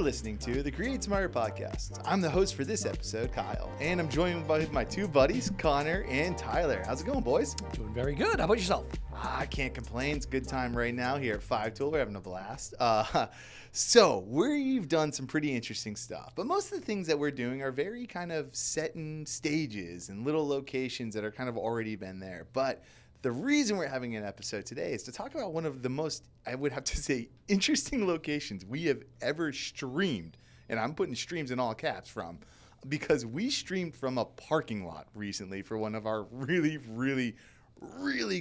listening to the Create Smarter podcast. I'm the host for this episode, Kyle, and I'm joined by my two buddies, Connor and Tyler. How's it going, boys? Doing very good. How about yourself? I can't complain. It's a good time right now here at 5 Tool. We're having a blast. So we've done some pretty interesting stuff, but most of the things that we're doing are very kind of set in stages and little locations that are kind of already been there. But the reason we're having an episode today is to talk about one of the most, I would have to say, interesting locations we have ever streamed. And I'm putting streams in all caps from, because we streamed from a parking lot recently for one of our really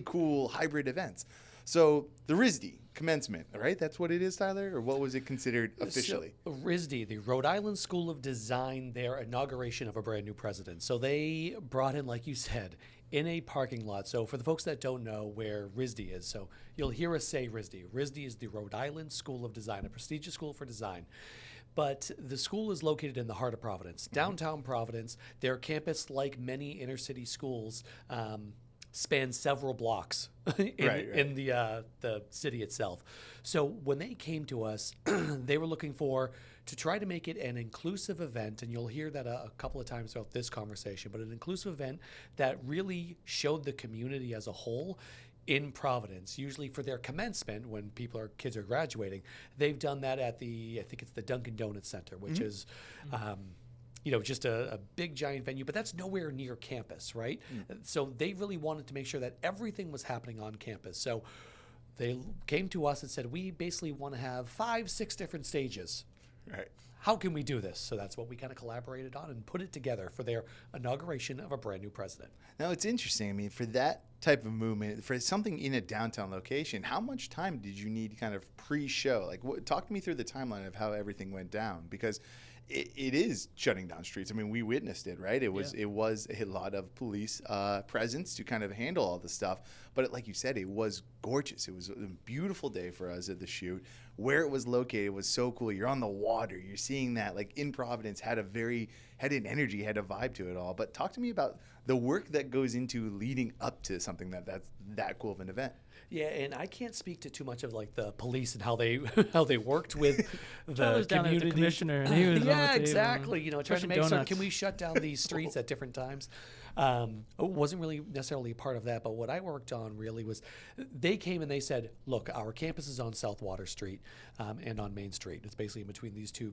cool hybrid events. So the RISD commencement, right? That's what it is, Tyler? Or what was it considered officially? So, RISD, the Rhode Island School of Design, their inauguration of a brand new president. So they brought in, like you said, in a parking lot. So for the folks that don't know where RISD is, so you'll hear us say RISD. RISD is the Rhode Island School of Design, a prestigious school for design. But the school is located in the heart of Providence, downtown Providence. Their campus, like many inner city schools, spans several blocks in the city itself. So when they came to us, they were looking to try to make it an inclusive event, and you'll hear that a couple of times throughout this conversation, but an inclusive event that really showed the community as a whole in Providence. Usually for their commencement, when kids are graduating, they've done that at I think it's the Dunkin' Donuts Center, which is just a big giant venue, but that's nowhere near campus, right? So they really wanted to make sure that everything was happening on campus. So they came to us and said, we basically want to have 5-6 different stages. Right. How can we do this? So that's what we kind of collaborated on and put it together for their inauguration of a brand new president. Now, it's interesting. I mean, for that type of movement, for something in a downtown location, how much time did you need kind of pre-show? Like, talk to me through the timeline of how everything went down, because it is shutting down streets. I mean, we witnessed it, right? It was a lot of police presence to kind of handle all the stuff. But like you said, it was gorgeous. It was a beautiful day for us at the shoot. Where it was located was so cool. You're on the water. You're seeing that, like, in Providence, had an energy, had a vibe to it all. But talk to me about the work that goes into leading up to something that's that cool of an event. Yeah, and I can't speak to too much of like the police and how they worked with the was down community. at the commissioner, and he was on the table, exactly. Trying to make sure, donuts. can we shut down these streets at different times? It wasn't really necessarily a part of that, but what I worked on really was they came and they said, look, our campus is on South Water Street and on Main Street. It's basically in between these two,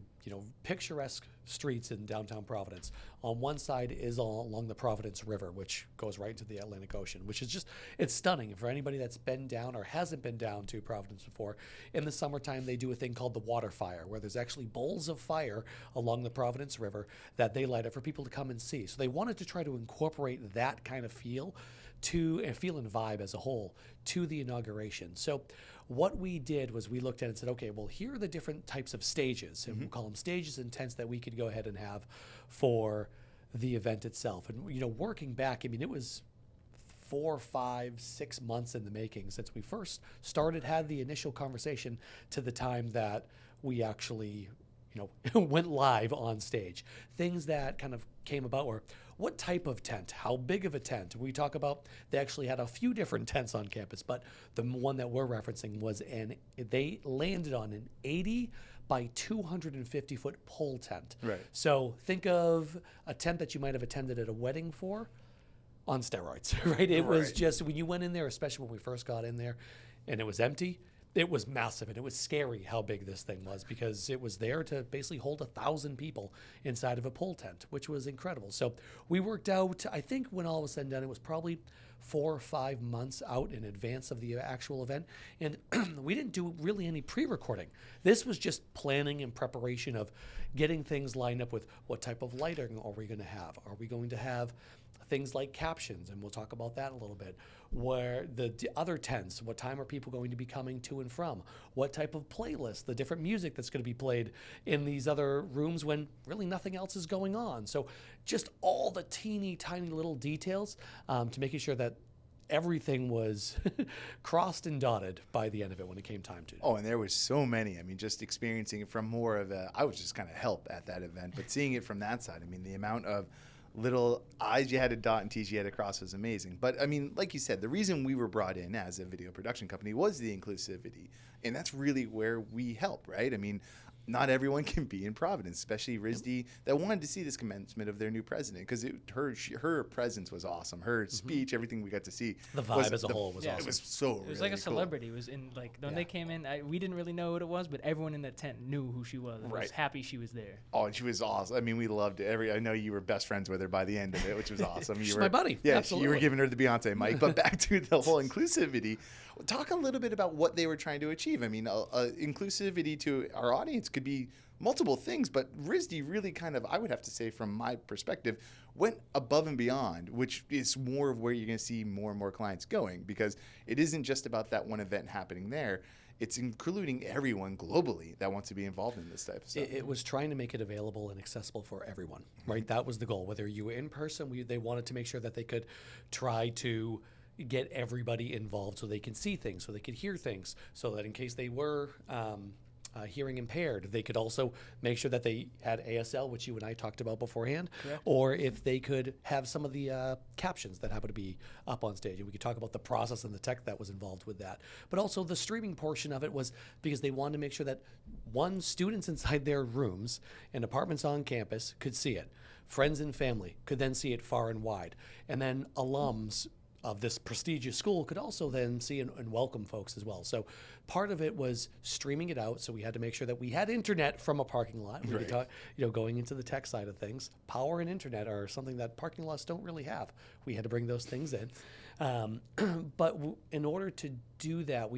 picturesque streets in downtown Providence. On one side is along the Providence River, which goes right into the Atlantic Ocean, which is it's stunning. For anybody that's been down or hasn't been down to Providence before, in the summertime they do a thing called the water fire, where there's actually bowls of fire along the Providence River that they light up for people to come and see. So they wanted to try to incorporate that kind of feel and vibe as a whole to the inauguration. So what we did was we looked at it and said, okay, well, here are the different types of stages, and we'll call them stages and tents that we could go ahead and have for the event itself. And, working back, I mean, it was 4, 5, 6 months in the making since we first had the initial conversation to the time that we actually went live on stage. Things that kind of came about were what type of tent, how big of a tent. We talk about, they actually had a few different tents on campus, but the one that we're referencing was they landed on an 80 by 250 foot pole tent. Right. So think of a tent that you might have attended at a wedding on steroids, right? It was just, when you went in there, especially when we first got in there and it was empty, it was massive, and it was scary how big this thing was, because it was there to basically hold 1,000 people inside of a pole tent, which was incredible. So we worked out, I think when all was said and done, it was probably 4 or 5 months out in advance of the actual event. And we didn't do really any pre-recording. This was just planning and preparation of getting things lined up with what type of lighting are we going to have? Are we going to have things like captions? And we'll talk about that a little bit. Where the other tents, what time are people going to be coming to and from? What type of playlist, the different music that's going to be played in these other rooms when really nothing else is going on. So just all the teeny tiny little details to making sure that everything was crossed and dotted by the end of it when it came time to. Oh, and there was so many. I mean, just experiencing it from more of I was just kind of help at that event, but seeing it from that side, I mean, the amount of little I's you had to dot and T's you had to cross was amazing. But I mean, like you said, the reason we were brought in as a video production company was the inclusivity. And that's really where we help, right? I mean, not everyone can be in Providence, especially RISD that wanted to see this commencement of their new president, because her presence was awesome. Her speech, everything we got to see, The vibe as a whole was awesome. It was so It was really like a cool. celebrity. It was in like when they came in, we didn't really know what it was, but everyone in that tent knew who she was. And was happy she was there. Oh, and she was awesome. I mean, we loved it. I know you were best friends with her by the end of it, which was awesome. She's You were my buddy. Yeah, Absolutely. you were giving her the Beyonce mic. But back to the whole inclusivity. Talk a little bit about what they were trying to achieve. I mean, inclusivity to our audience could be multiple things, but RISD really kind of, I would have to say from my perspective, went above and beyond, which is more of where you're going to see more and more clients going, because it isn't just about that one event happening there. It's including everyone globally that wants to be involved in this type of stuff. It was trying to make it available and accessible for everyone, right? That was the goal. Whether you were in person, they wanted to make sure that they could try to get everybody involved so they can see things, so they could hear things, so that in case they were hearing impaired, they could also make sure that they had ASL, which you and I talked about beforehand, or if they could have some of the captions that happen to be up on stage. And we could talk about the process and the tech that was involved with that. But also the streaming portion of it was because they wanted to make sure that students inside their rooms and apartments on campus could see it. Friends and family could then see it far and wide. And then alums of this prestigious school could also then see and welcome folks as well. So part of it was streaming it out. So we had to make sure that we had internet from a parking lot. We could talk, going into the tech side of things. Power and internet are something that parking lots don't really have. We had to bring those things in. But in order to do that,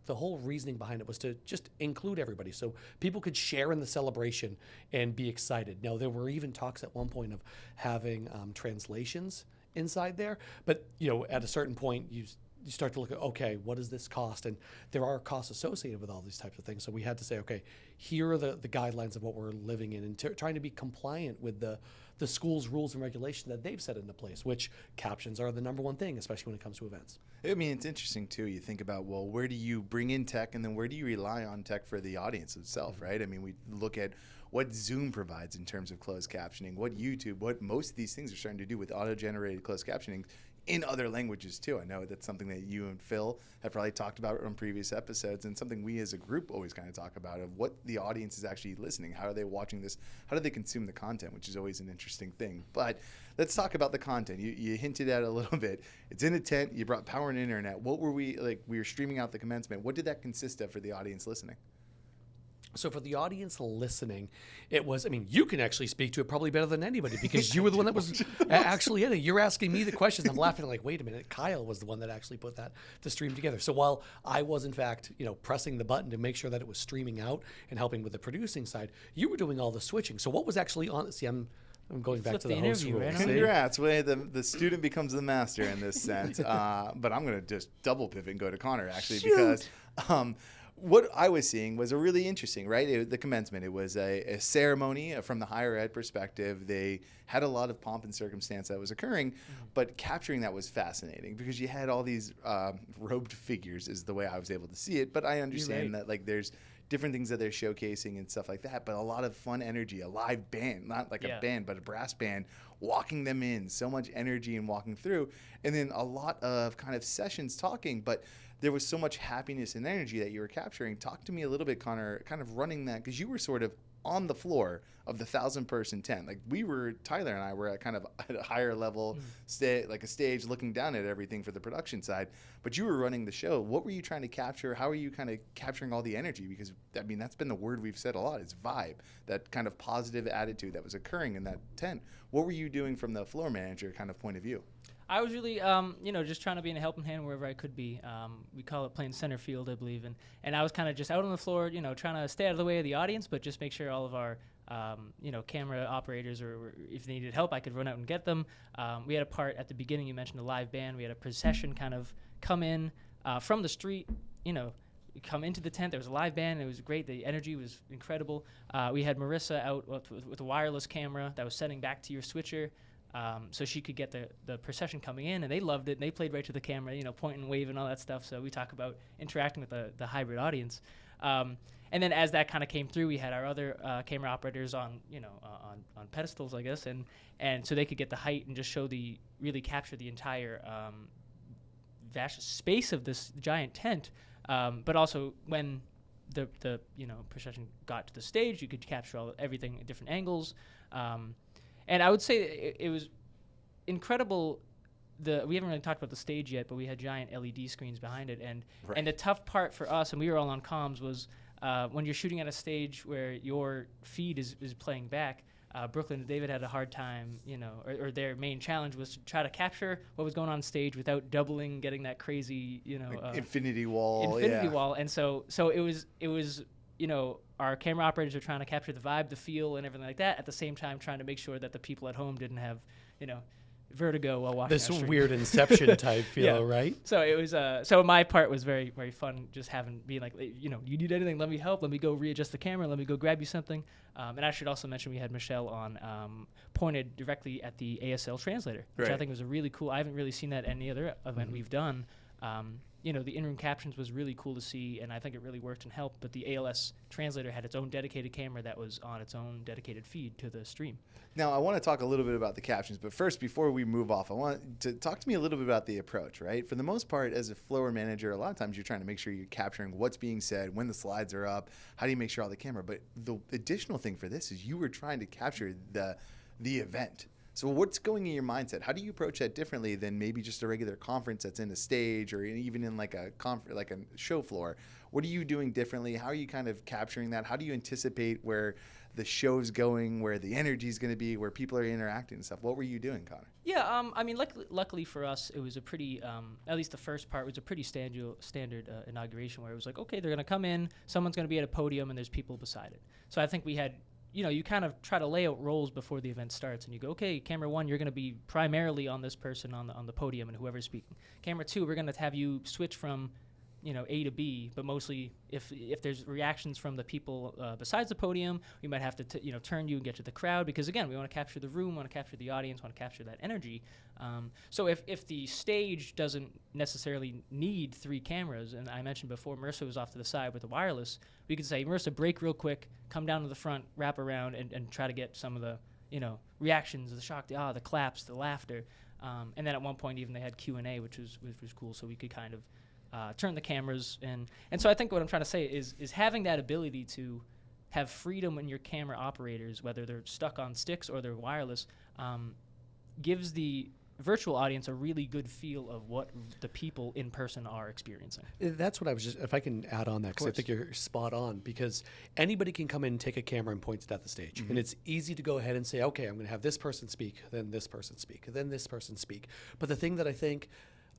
the whole reasoning behind it was to just include everybody so people could share in the celebration and be excited. Now, there were even talks at one point of having translations inside there, but at a certain point you start to look at, okay, what does this cost? And there are costs associated with all these types of things. So we had to say, okay, here are the guidelines of what we're living in, and trying to be compliant with the school's rules and regulations that they've set into place, which captions are the number one thing, especially when it comes to events. I mean, it's interesting too. You think about, well, where do you bring in tech, and then where do you rely on tech for the audience itself, right? I mean, we look at what Zoom provides in terms of closed captioning, what YouTube, what most of these things are starting to do with auto-generated closed captioning in other languages too. I know that's something that you and Phil have probably talked about on previous episodes, and something we as a group always kind of talk about, of what the audience is actually listening. How are they watching this? How do they consume the content, which is always an interesting thing. But let's talk about the content. You hinted at it a little bit. It's in a tent. You brought power and internet. What were we were streaming out the commencement. What did that consist of for the audience listening? So for the audience listening, it was, you can actually speak to it probably better than anybody, because you were the one that was actually in it. You're asking me the questions. I'm laughing like, wait a minute, Kyle was the one that actually put the stream together. So while I was, in fact, pressing the button to make sure that it was streaming out and helping with the producing side, you were doing all the switching. So what was actually on? See, I'm going back to the host interview, rules. right? Congrats. The student becomes the master in this sense. But I'm going to just double pivot and go to Connor, actually, because what I was seeing was a really interesting, right? The commencement. It was a ceremony from the higher ed perspective. They had a lot of pomp and circumstance that was occurring, but capturing that was fascinating, because you had all these robed figures, is the way I was able to see it. But I understand that there's different things that they're showcasing and stuff like that, but a lot of fun energy, a live band, not like a band, but a brass band, walking them in, so much energy and walking through, and then a lot of kind of sessions talking, but there was so much happiness and energy that you were capturing. Talk to me a little bit, Connor, kind of running that, because you were sort of on the floor of the 1,000-person tent. Tyler and I were at kind of at a higher level, like a stage, looking down at everything for the production side. But you were running the show. What were you trying to capture? How are you kind of capturing all the energy? Because, that's been the word we've said a lot. It's vibe, that kind of positive attitude that was occurring in that tent. What were you doing from the floor manager kind of point of view? I was really, just trying to be in a helping hand wherever I could be. We call it playing center field, I believe. And I was kind of just out on the floor, trying to stay out of the way of the audience, but just make sure all of our, camera operators, or if they needed help, I could run out and get them. We had a part at the beginning, you mentioned a live band. We had a procession kind of come in from the street, come into the tent. There was a live band. It was great. The energy was incredible. We had Marissa out with a wireless camera that was sending back to your switcher. So she could get the procession coming in, and they loved it. And they played right to the camera, pointing and waving, all that stuff. So we talk about interacting with the hybrid audience. And then as that kind of came through, we had our other camera operators on pedestals, I guess, and so they could get the height and just really capture the entire vast space of this giant tent. But also when the procession got to the stage, you could capture everything at different angles, and I would say it was incredible. We haven't really talked about the stage yet, but we had giant LED screens behind it, and the tough part for us, and we were all on comms, was when you're shooting at a stage where your feed is playing back. Brooklyn and David had a hard time, or their main challenge was to try to capture what was going on stage without doubling, getting that crazy, infinity wall. And so it was, our camera operators are trying to capture the vibe, the feel, and everything like that. At the same time, trying to make sure that the people at home didn't have, vertigo while watching this our stream. weird Inception type feel, right? So it was. So my part was very, very fun. Just being like, you need anything? Let me help. Let me go readjust the camera. Let me go grab you something. And I should also mention we had Michelle on, pointed directly at the ASL translator, which I think was a really cool. I haven't really seen that at any other event we've done. The in-room captions was really cool to see, and I think it really worked and helped. But the ALS translator had its own dedicated camera that was on its own dedicated feed to the stream. Now, I want to talk a little bit about the captions, but first, before we move off, I want to talk to me a little bit about the approach, right? For the most part, as a floor manager, a lot of times you're trying to make sure you're capturing what's being said, when the slides are up, how do you make sure all the camera, but the additional thing for this is you were trying to capture the event. So what's going in your mindset? How do you approach that differently than maybe just a regular conference that's in a stage or even in like a show floor? What are you doing differently? How are you kind of capturing that? How do you anticipate where the show's going, where the energy is going to be, where people are interacting and stuff? What were you doing, Connor? Yeah, luckily for us, it was a pretty, at least the first part was a pretty standard inauguration where it was like, okay, they're going to come in, someone's going to be at a podium, and there's people beside it. So I think we had, you kind of try to lay out roles before the event starts, and you go, okay, camera one, you're going to be primarily on this person on the podium and whoever's speaking. Camera two, we're going to have you switch from A to B, but mostly if there's reactions from the people besides the podium, we might have to turn you and get to the crowd, because again, we want to capture the room, want to capture the audience, want to capture that energy. So if the stage doesn't necessarily need 3 cameras, and I mentioned before Marissa was off to the side with the wireless, we could say, Marissa, break real quick, come down to the front, wrap around, and try to get some of the reactions, the shock, the claps, the laughter. And then at one point even they had Q&A, which was cool, so we could kind of turn the cameras, and so I think what I'm trying to say is having that ability to have freedom in your camera operators, whether they're stuck on sticks or they're wireless, gives the virtual audience a really good feel of what the people in person are experiencing. That's what I was just, if I can add on that, because I think you're spot on, because anybody can come in, take a camera and point it at the stage. And it's easy to go ahead and say, okay, I'm going to have this person speak, then this person speak, then this person speak. But the thing that I think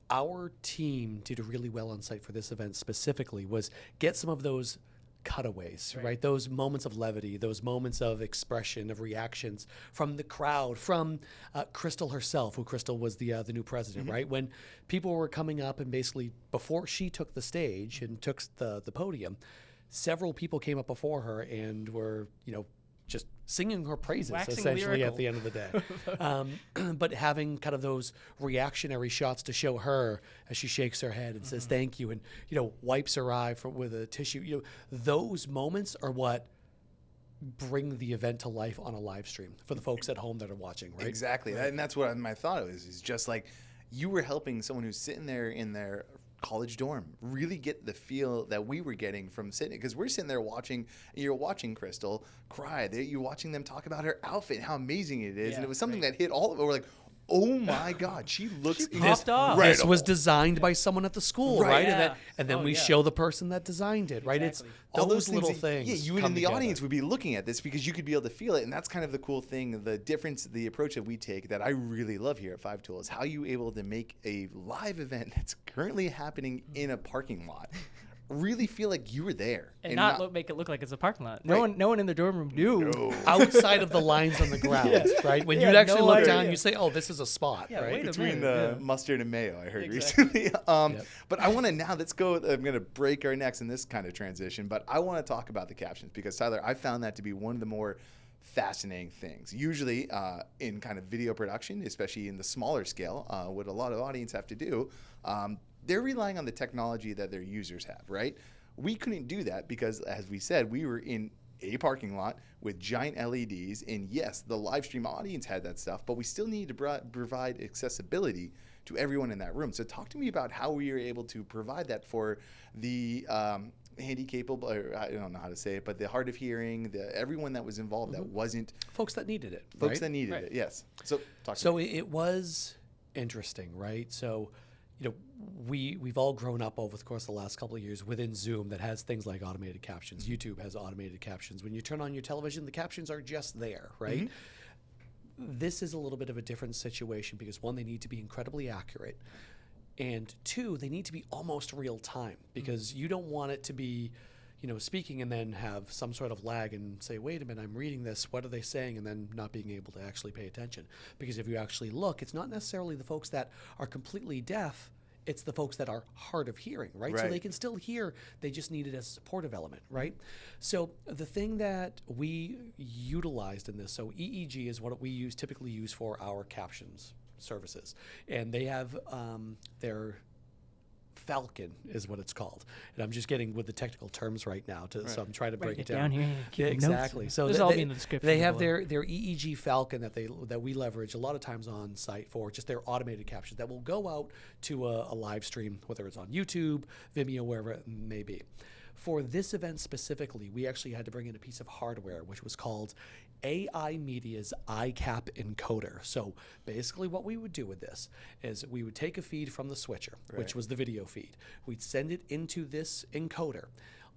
our team did really well on site for this event specifically was get some of those cutaways, right? Those moments of levity, those moments of expression, of reactions from the crowd, from Crystal herself, who Crystal was the new president, right? When people were coming up and basically, before she took the stage and took the podium, several people came up before her and were, just singing her praises, waxing essentially, lyrical at the end of the day. But having kind of those reactionary shots to show her as she shakes her head and says thank you, and wipes her eye with a tissue. Those moments are what bring the event to life on a live stream for the folks at home that are watching, right? Exactly. And that's what my thought is just like you were helping someone who's sitting there in their college dorm really get the feel that we were getting from sitting, because we're sitting there watching, you're watching Crystal cry, you're watching them talk about her outfit, how amazing it is, and it was something that hit all of it. We're like, oh my God, she looks popped off. This was designed by someone at the school, right? Yeah. And then we show the person that designed it, right? Exactly. It's all those little things. Yeah, you in the audience would be looking at this because you could be able to feel it, and that's kind of the cool thing, the difference, the approach that we take that I really love here at 5 Tool is how you able to make a live event that's currently happening in a parking lot really feel like you were there, and not make it look like it's a parking lot. No one in the dorm room knew. Outside of the lines on the ground, right? When you'd actually look down, you say, "Oh, this is a spot," right? Between mustard and mayo, I heard recently. But I want to let's go. I'm going to break our necks in this kind of transition, but I want to talk about the captions because Tyler, I found that to be one of the more fascinating things. Usually in kind of video production, especially in the smaller scale, what a lot of audience have to do. They're relying on the technology that their users have, right? We couldn't do that because, as we said, we were in a parking lot with giant LEDs, and yes, the live stream audience had that stuff, but we still need to provide accessibility to everyone in that room. So talk to me about how we were able to provide that for the handy capable, or I don't know how to say it, but the hard of hearing, everyone that was involved that wasn't Folks that needed it. folks right? that needed Right. it. Yes. So talk. So it was interesting, right? So, we've all grown up over the course of the last couple of years within Zoom that has things like automated captions. YouTube has automated captions. When you turn on your television, the captions are just there, right? This is a little bit of a different situation because one, they need to be incredibly accurate, and two, they need to be almost real time because you don't want it to be, speaking and then have some sort of lag and say, wait a minute, I'm reading this, what are they saying? And then not being able to actually pay attention. Because if you actually look, it's not necessarily the folks that are completely deaf, it's the folks that are hard of hearing, right? So Right. they can still hear, they just need it as a supportive element, right? So the thing that we utilized in this, so EEG is what we typically use for our captions services. And they have their Falcon is what it's called, and I'm just getting with the technical terms right now, so I'm trying to break it down. Here. Yeah, Keep notes. exactly. So this will all be in the description. they have below. their EEG Falcon that we leverage a lot of times on site for just their automated captions that will go out to a live stream, whether it's on YouTube, Vimeo, wherever it may be. For this event specifically, we actually had to bring in a piece of hardware which was called AI Media's iCap encoder. So basically what we would do with this is we would take a feed from the switcher, which was the video feed. We'd send it into this encoder.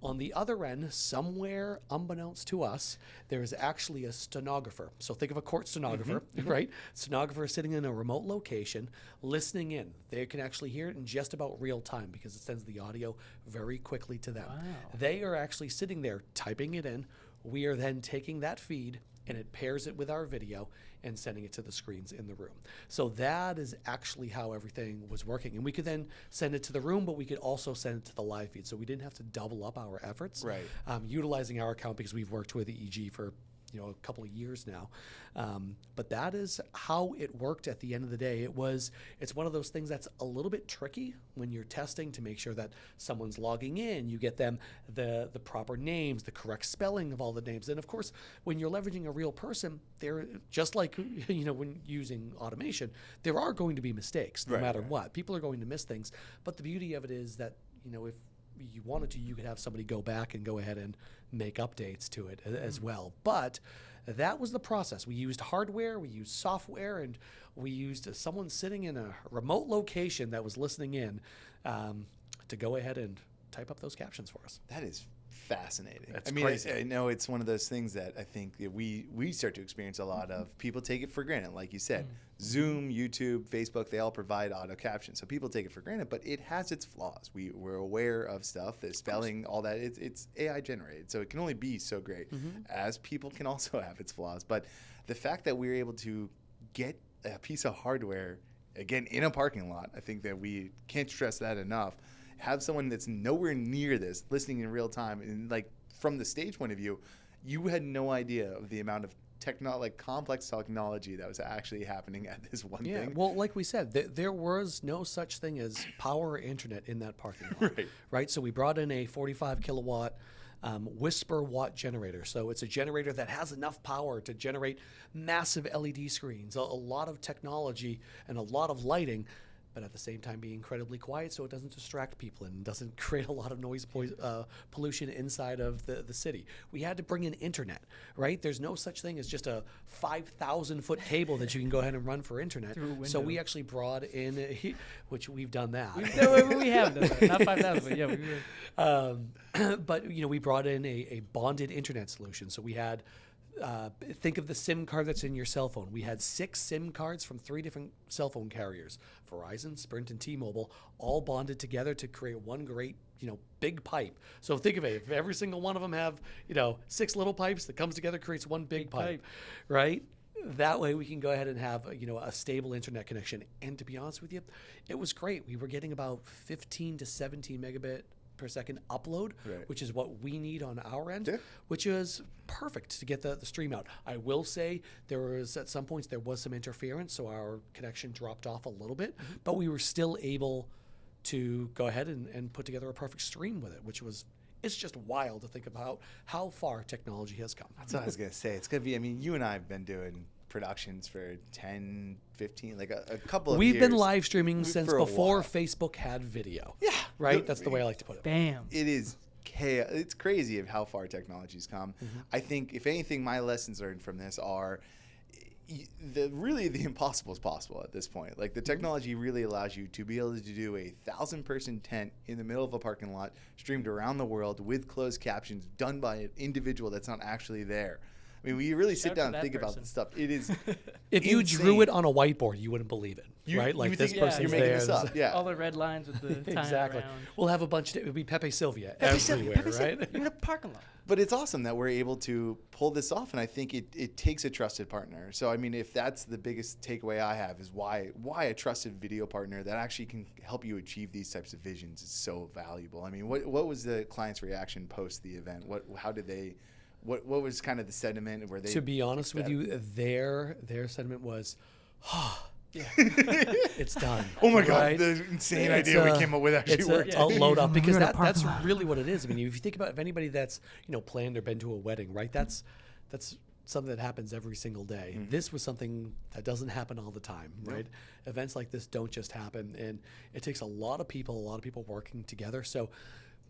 On the other end, somewhere unbeknownst to us, there is actually a stenographer. So think of a court stenographer, right? Stenographer sitting in a remote location, listening in. They can actually hear it in just about real time because it sends the audio very quickly to them. Wow. They are actually sitting there typing it in. We are then taking that feed and it pairs it with our video and sending it to the screens in the room. So that is actually how everything was working. And we could then send it to the room, but we could also send it to the live feed. So we didn't have to double up our efforts. Right. Utilizing our account because we've worked with EEG for a couple of years now. But that is how it worked at the end of the day. It's one of those things that's a little bit tricky when you're testing to make sure that someone's logging in, you get them the proper names, the correct spelling of all the names. And of course, when you're leveraging a real person, they're just like, when using automation, there are going to be mistakes no matter what. People are going to miss things. But the beauty of it is that, if you wanted to, you could have somebody go back and go ahead and make updates to it as well. But that was the process. We used hardware, we used software, and we used someone sitting in a remote location that was listening in to go ahead and type up those captions for us. That is fascinating. That's I mean, crazy. I know it's one of those things that I think that we start to experience a lot of. People take it for granted, like you said. Zoom, YouTube, Facebook, they all provide auto caption. So people take it for granted, but it has its flaws. We're aware of stuff, the spelling, all that. It's AI generated, so it can only be so great. As people can also have its flaws. But the fact that we're able to get a piece of hardware, again, in a parking lot, I think that we can't stress that enough. Have someone that's nowhere near this listening in real time, and like from the stage point of view, you had no idea of the amount of complex technology that was actually happening at this one thing. Well, like we said, there was no such thing as power or internet in that parking lot. Right. So we brought in a 45 kilowatt whisper watt generator. So it's a generator that has enough power to generate massive LED screens, a lot of technology and a lot of lighting, but at the same time be incredibly quiet so it doesn't distract people and doesn't create a lot of noise pollution inside of the city. We had to bring in internet, right? There's no such thing as just a 5,000 foot cable that you can go ahead and run for internet. So we actually brought in, which we've done that. We have done that. Not 5,000, but yeah. But we brought in a bonded internet solution. So we had think of the SIM card that's in your cell phone. We had 6 SIM cards from 3 different cell phone carriers, Verizon, Sprint, and T-Mobile, all bonded together to create one great, big pipe. So think of it, if every single one of them have, 6 little pipes that comes together, creates one big pipe, right? That way we can go ahead and have, a stable internet connection. And to be honest with you, it was great. We were getting about 15 to 17 megabit per second upload, which is what we need on our end, which is perfect to get the stream out. I will say at some points there was some interference, so our connection dropped off a little bit, but we were still able to go ahead and put together a perfect stream with it, it's just wild to think about how far technology has come. That's what I was going to say. It's going to be, you and I have been doing productions for 10, 15, like a couple of years. We've been live streaming since for a before while. Facebook had video. Yeah. Right? That's the way I like to put it. Bam. It is chaos. It's crazy of how far technology's come. I think, if anything, my lessons learned from this are the impossible is possible at this point. Like, the technology really allows you to be able to do a 1,000-person tent in the middle of a parking lot, streamed around the world with closed captions, done by an individual that's not actually there. I mean, when you really sit down and think about this stuff, it is If you insane. drew it on a whiteboard, you wouldn't believe it, right? Like, you this think person's you're making there. this up. Yeah. All the red lines with the time Exactly. around. We'll have a bunch of it would be Pepe Sylvia Sylvia, everywhere, right? You're in a parking lot. But it's awesome that we're able to pull this off, and I think it takes a trusted partner. So, I mean, if that's the biggest takeaway I have, is why a trusted video partner that actually can help you achieve these types of visions is so valuable. I mean, what was the client's reaction post the event? How did they? What was kind of the sentiment? Were they? To be honest with you, their sentiment was, it's done. Oh my God, right? the insane idea we came up with actually worked. It's a load up, because We're in a that's parking lot. really what it is. I mean, if you think about, if anybody that's planned or been to a wedding, right? That's something that happens every single day. This was something that doesn't happen all the time, right? Events like this don't just happen, and it takes a lot of people working together. So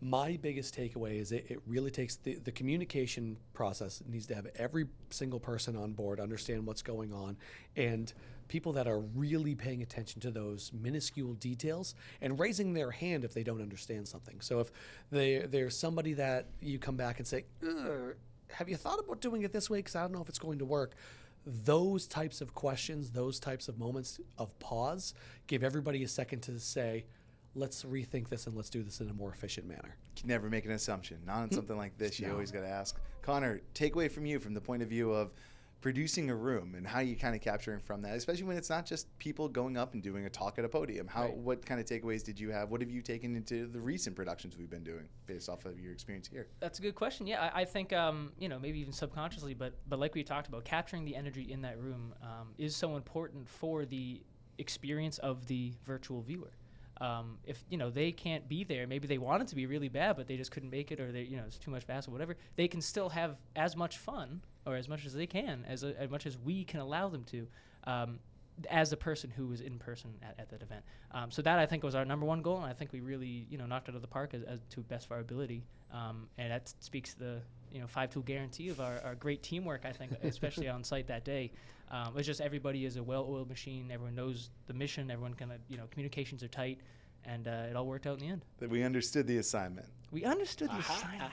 my biggest takeaway is it really takes the communication process. It needs to have every single person on board, understand what's going on, and people that are really paying attention to those minuscule details and raising their hand if they don't understand something. So if there's somebody that you come back and say, have you thought about doing it this way? Because I don't know if it's going to work. Those types of questions, those types of moments of pause give everybody a second to say, let's rethink this and let's do this in a more efficient manner. You can never make an assumption. Not on something like this. You always got to ask. Connor, takeaway from you from the point of view of producing a room and how you kind of capturing from that, especially when it's not just people going up and doing a talk at a podium. What kind of takeaways did you have? What have you taken into the recent productions we've been doing based off of your experience here? That's a good question. Yeah, I think maybe even subconsciously, but like we talked about, capturing the energy in that room is so important for the experience of the virtual viewer. If they can't be there, maybe they wanted to be really bad, but they just couldn't make it, or it's too much fast or whatever. They can still have as much fun, or as much as they can, as much as we can allow them to, as the person who was in person at that event. So that, I think, was our number one goal, and I think we really knocked it out of the park as to best of our ability. And that speaks to the 5-tool guarantee of our great teamwork, I think, especially on site that day. It's just everybody is a well-oiled machine. Everyone knows the mission. Everyone kind of communications are tight, and it all worked out in the end. That we understood the assignment. We understood the assignment.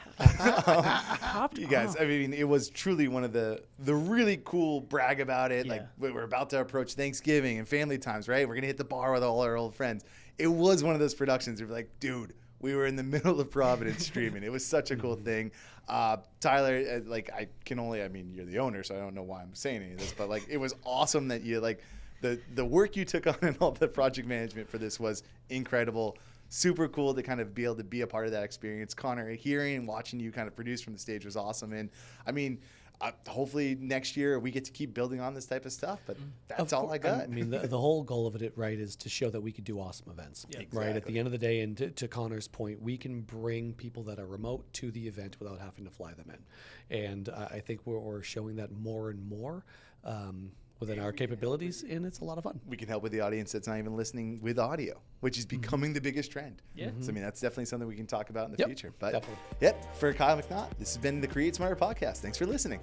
You guys, I mean, it was truly one of the really cool brag about it. Yeah. Like, we're about to approach Thanksgiving and family times, right? We're going to hit the bar with all our old friends. It was one of those productions where we're like, dude, we were in the middle of Providence streaming. It was such a cool thing. Tyler, you're the owner, so I don't know why I'm saying any of this, but it was awesome that you the work you took on and all the project management for this was incredible. Super cool to kind of be able to be a part of that experience. Connor, hearing and watching you kind of produce from the stage was awesome. And I mean, hopefully next year we get to keep building on this type of stuff, but that's all I got. I mean, the whole goal of it, right, is to show that we could do awesome events, right? At the end of the day, and to Connor's point, we can bring people that are remote to the event without having to fly them in. And I think we're showing that more and more within our capabilities, and it's a lot of fun. We can help with the audience that's not even listening with audio, which is becoming the biggest trend. Yeah. So, I mean, that's definitely something we can talk about in the future. But definitely. Yep, for Kyle McNaught, this has been the Create Smarter podcast. Thanks for listening.